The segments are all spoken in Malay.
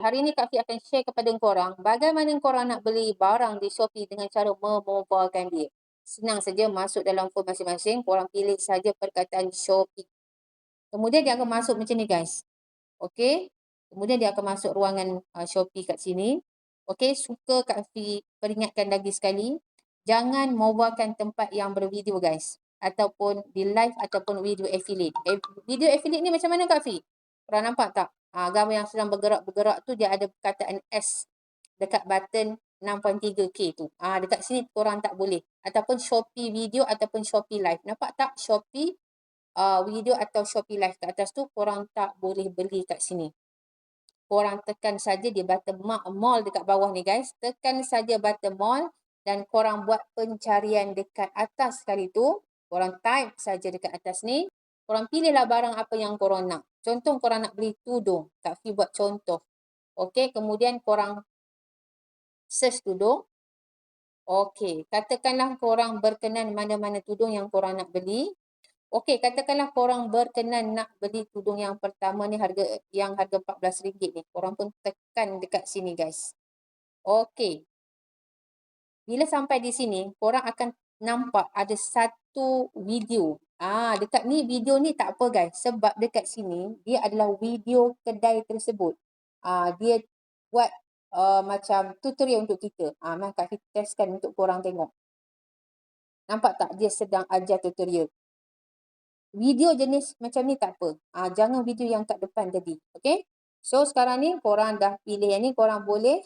Hari ni Kak Fi akan share kepada korang bagaimana korang nak beli barang di Shopee dengan cara memobilkan dia. Senang saja, masuk dalam phone masing-masing, korang pilih saja perkataan Shopee. Kemudian dia akan masuk macam ni guys. Okey. Kemudian dia akan masuk ruangan Shopee kat sini. Okey, suka Kak Fi peringatkan lagi sekali, jangan mobilkan tempat yang bervideo guys. Ataupun di live ataupun video affiliate. Video affiliate ni macam mana Kak Fi? Korang nampak tak? Gambar yang sedang bergerak-bergerak tu dia ada perkataan S dekat button 6.3K tu. Dekat sini korang tak boleh. Ataupun Shopee video ataupun Shopee live. Nampak tak Shopee video atau Shopee live kat atas tu korang tak boleh beli kat sini. Korang tekan saja di button mall dekat bawah ni guys. Tekan saja button mall dan korang buat pencarian dekat atas sekali tu. Korang type saja dekat atas ni. Korang pilihlah barang apa yang korang nak. Contoh korang nak beli tudung. Kak Fi buat contoh. Okey, kemudian korang search tudung. Okey, katakanlah korang berkenan mana-mana tudung yang korang nak beli. Okey, katakanlah korang berkenan nak beli tudung yang pertama ni harga RM14 ni. Korang pun tekan dekat sini guys. Okey. Bila sampai di sini, korang akan nampak ada satu video. Dekat ni video ni tak apa guys. Sebab dekat sini, dia adalah video kedai tersebut. Dia buat macam tutorial untuk kita. Memang Kak Fi testkan untuk korang tengok. Nampak tak dia sedang ajar tutorial. Video jenis macam ni tak apa. Jangan video yang kat depan tadi. Okay. So sekarang ni korang dah pilih yang ni. Korang boleh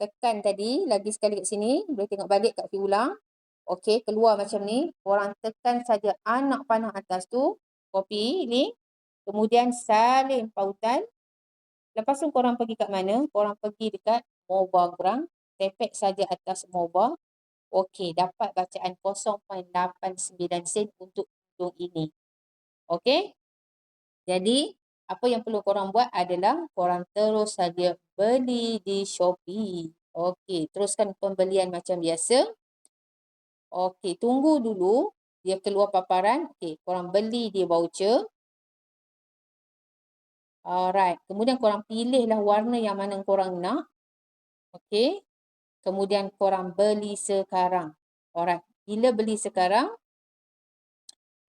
tekan tadi. Lagi sekali kat sini. Boleh tengok balik Kak Fi ulang. Okay. Keluar macam ni. Korang tekan saja anak panah atas tu. Copy link. Kemudian salin pautan. Lepas tu korang pergi kat mana? Korang pergi dekat mobile korang. Tepek saja atas mobile. Okay. Dapat bacaan 0.89 sen untuk tudung ini. Okey. Jadi, apa yang perlu korang buat adalah korang terus saja beli di Shopee. Okey, teruskan pembelian macam biasa. Okey, tunggu dulu dia keluar paparan. Okey, korang beli di voucher. Alright, kemudian korang pilihlah warna yang mana korang nak. Okey. Kemudian korang beli sekarang. Alright, bila beli sekarang,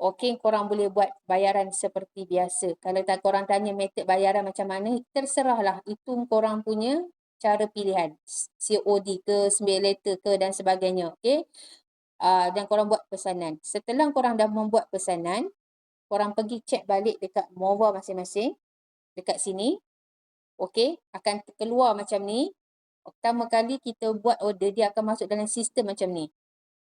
okey, korang boleh buat bayaran seperti biasa. Kalau korang tanya metod bayaran macam mana, terserahlah. Itu korang punya cara pilihan. COD ke, 9 letter ke dan sebagainya. Okey. Dan korang buat pesanan. Setelah korang dah membuat pesanan, korang pergi cek balik dekat mobile masing-masing. Dekat sini. Okey. Akan keluar macam ni. Pertama kali kita buat order, dia akan masuk dalam sistem macam ni.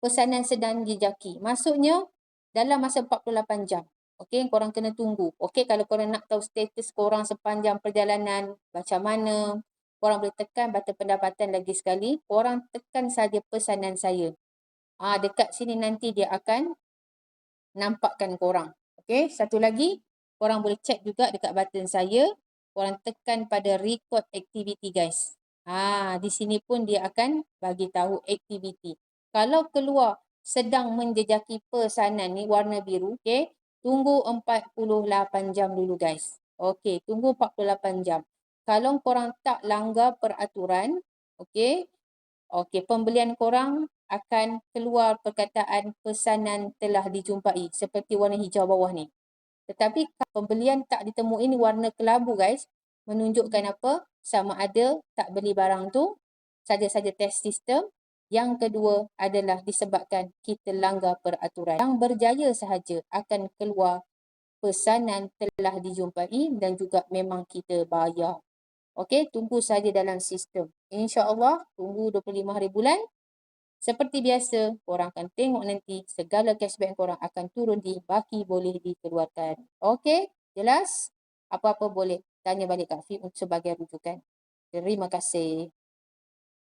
Pesanan sedang dijaki. Maksudnya, dalam masa 48 jam. Okey, korang kena tunggu. Okey, kalau korang nak tahu status korang sepanjang perjalanan, macam mana, korang boleh tekan button pendapatan lagi sekali. Korang tekan saja pesanan saya. Dekat sini nanti dia akan nampakkan korang. Okey, satu lagi, korang boleh check juga dekat button saya. Korang tekan pada record activity guys. Di sini pun dia akan bagi tahu activity. Kalau keluar sedang menjejaki pesanan ni warna biru, okey, tunggu 48 jam dulu guys. Okey, tunggu 48 jam. Kalau korang tak langgar peraturan, okey, pembelian korang akan keluar perkataan pesanan telah dijumpai seperti warna hijau bawah ni. Tetapi pembelian tak ditemui ni warna kelabu guys, menunjukkan apa? Sama ada tak beli barang tu, saja-saja test sistem. Yang kedua adalah disebabkan kita langgar peraturan. Yang berjaya sahaja akan keluar pesanan telah dijumpai dan juga memang kita bayar. Okey, tunggu saja dalam sistem. InsyaAllah, tunggu 25 hari bulan. Seperti biasa, korang akan tengok nanti segala cashback korang akan turun di baki boleh dikeluarkan. Okey, jelas? Apa-apa boleh tanya balik Kak Fi sebagai rujukan. Terima kasih.